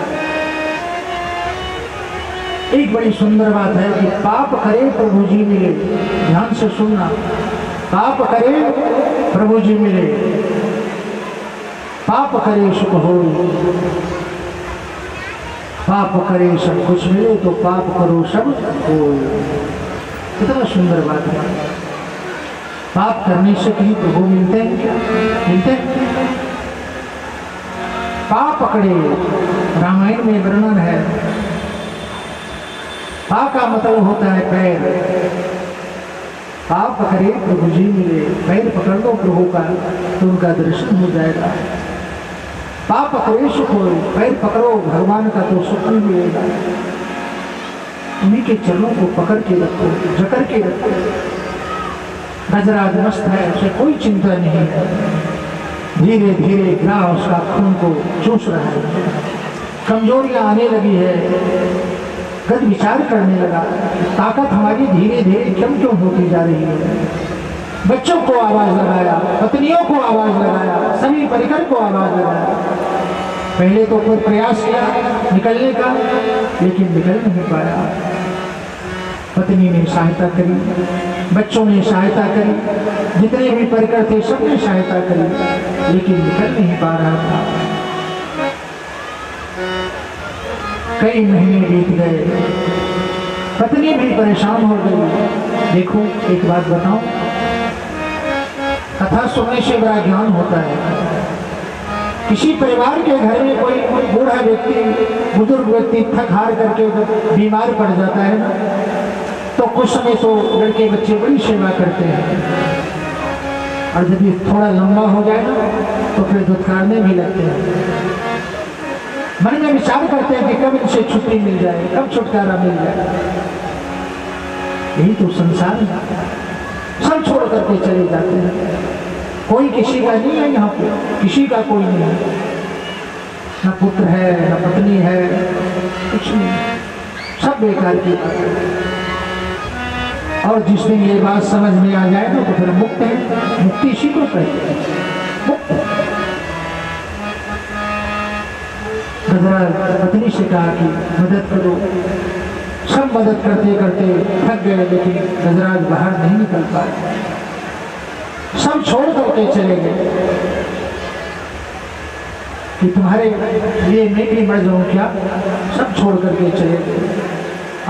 एक बड़ी सुंदर बात है कि पाप करे प्रभु जी मिले। ध्यान से सुनना, पाप करे प्रभु जी मिले, पाप करे सुख हो। पाप करे सब कुछ मिले तो पाप करो सब हो। कितना सुंदर बात है। पाप करने से कहीं प्रभु मिलते हैं क्या? मिलते हैं? पाप पकड़े, रामायण में वर्णन है। पा का मतलब होता है पैर। पाप पकड़े प्रभु जी मिले, पैर पकड़ लो प्रभु का तो उनका दर्शन हो जाएगा। पाप पकड़े सुख हो, पैर पकड़ो भगवान का तो सुख नहीं मिलेगा। उन्हीं के चरणों को पकड़ के रखो, जकड़ के रखो। गजराज मस्त है, उसे कोई चिंता नहीं है। धीरे धीरे ग्राह उसका खून को चूस रहा है, कमजोरियां आने लगी है, गद विचार करने लगा। ताकत हमारी धीरे धीरे क्यों होती जा रही है। बच्चों को आवाज लगाया, पत्नियों को आवाज लगाया, सभी परिकर को आवाज लगाया। पहले तो कोई प्रयास किया निकलने का, लेकिन निकल नहीं पाया। पत्नी ने सहायता करी, बच्चों ने सहायता करी, जितने भी परिकर थे सबने सहायता करी, लेकिन निकल नहीं पा रहा था। कई महीने बीत गए, पत्नी भी परेशान हो गई। देखो एक बात बताऊं, कथा सुनने से बड़ा ज्ञान होता है। किसी परिवार के घर में कोई बूढ़ा व्यक्ति, बुजुर्ग व्यक्ति थक हार करके जब बीमार पड़ जाता है ना, तो कुछ समय तो लड़के बच्चे बड़ी सेवा करते हैं, और जब ये थोड़ा लंबा हो जाए ना तो फिर धुतकारने भी लगते हैं। मन में विचार करते हैं कि कब इनसे छुट्टी मिल जाए, कब छुटकारा मिल जाए। यही तो संसार है, सब छोड़ करके चले जाते हैं। कोई किसी का नहीं है यहाँ पे, किसी का कोई नहीं है, न पुत्र है न पत्नी है, कुछ नहीं, सब बेकार की बात है। और जिस दिन ये बात समझ में आ जाए ना तो फिर मुक्त है। मुक्ति इसी को कहते हैं, मुक्त। गजराज पत्नी से कहा कि मदद करो। सब मदद करते करते थक गए, लेकिन गजराज बाहर नहीं निकल पाए। सब छोड़ करके चले गए कि तुम्हारे लिए मैं भी मर जाऊं क्या। सब छोड़ करके चले गए।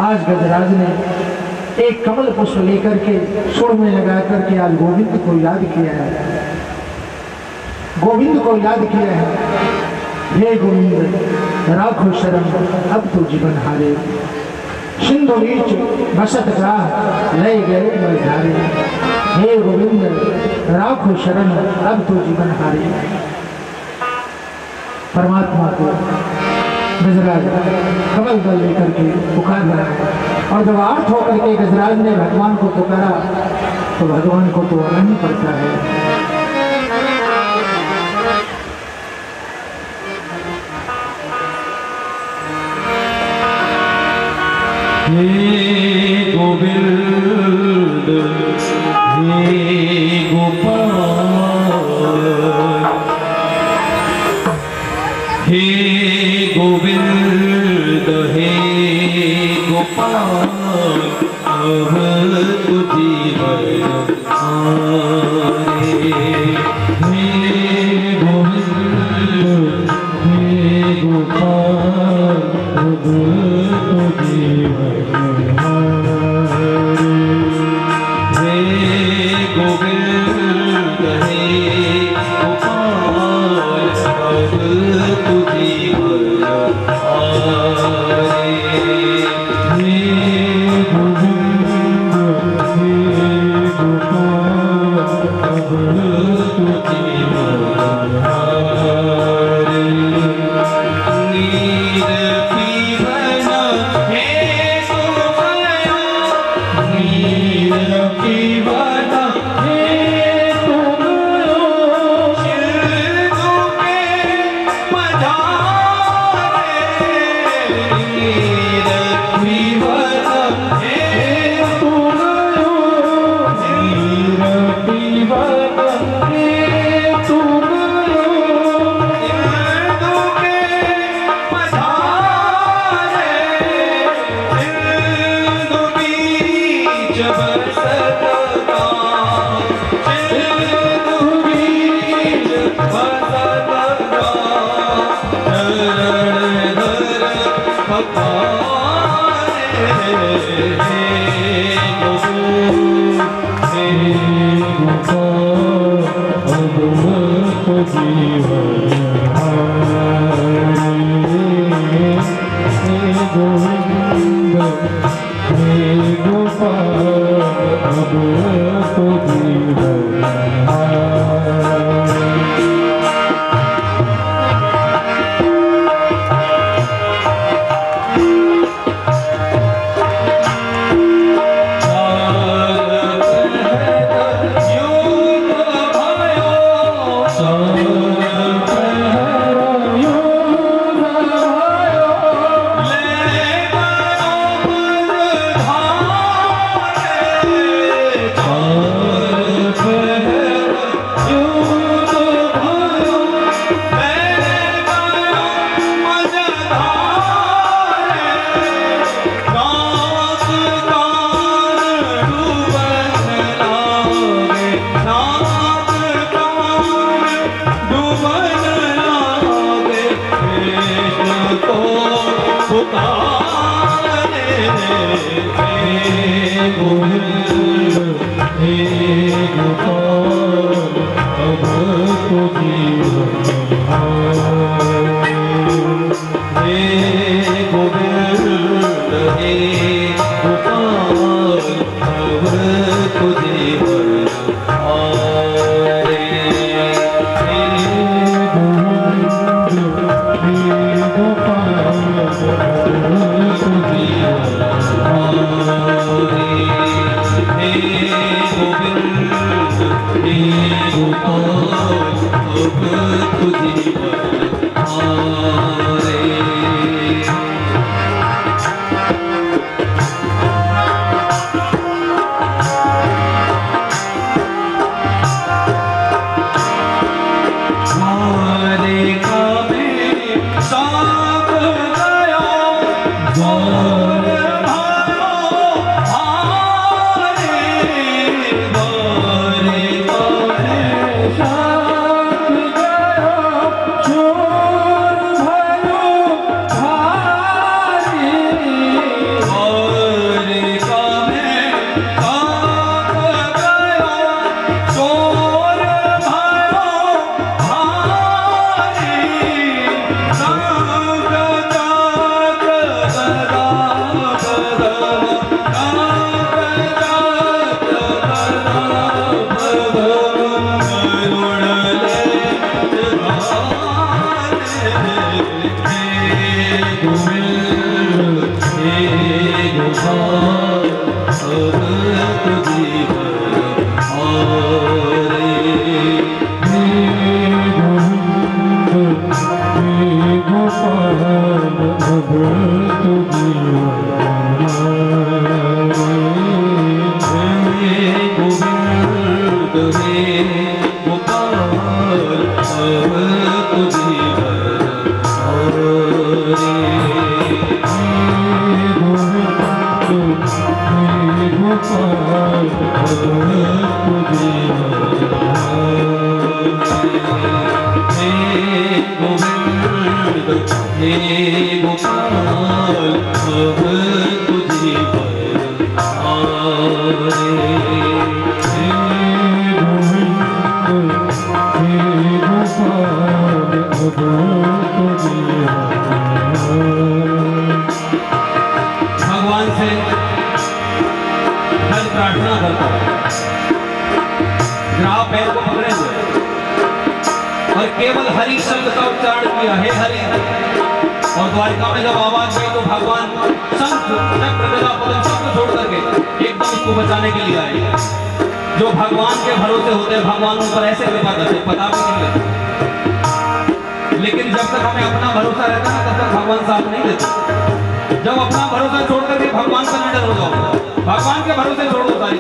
आज गजराज ने एक कमल पुष्प लेकर के सुर में लगा करके आज गोविंद को याद किया है, गोविंद को याद किया है। हे गोविंद राखो शरण अब तो जीवन हारे, सिंधु नीच बसत ग्राह लय गए मझारे। हे गोविंद राखो शरण अब तो जीवन हारे। परमात्मा को गजराज कमल दल लेकर के पुकार रहा है, और जब आर्थ होकर के गजराज ने भगवान को पुकारा तो भगवान को तो आना ही पड़ता है। हे गोविंद हे गोपाल, हे गोविंद हे गोपाल, अब तुझी भजन आए। हे गोविंद हे गोपाल, अब तुझी भजन आए। हे गोविंद हे गोपाल, अब तुझी भजन आए। हे गोविंद हे गोपाल, अब तुझी भजन आए। नीर पीवन हे गोपाल, हे गोविंद हे गोपाल अब तो जीवन हे गोविंद हे गोपाल अब तो जीवन भगवान से हर प्रार्थना करता हूं, ग्राह पैर को पकड़े हुए और केवल हरि शब्द का उच्चारण किया, हे हरि। और द्वारिका में जब आवाज गई तो भगवान शंख चक्र गदा पद्म सबको छोड़ करके एकदम उसको बचाने के लिए आए। जो भगवान के भरोसे होते हैं भगवान उन पर ऐसे कृपा करते पता भी नहीं लगता। लेकिन जब तक हमें अपना भरोसा रहता है तब तक भगवान साथ नहीं देते। जब अपना भरोसा छोड़ करके भगवान पर निडर हो जाओ, भगवान के भरोसे छोड़ो सारी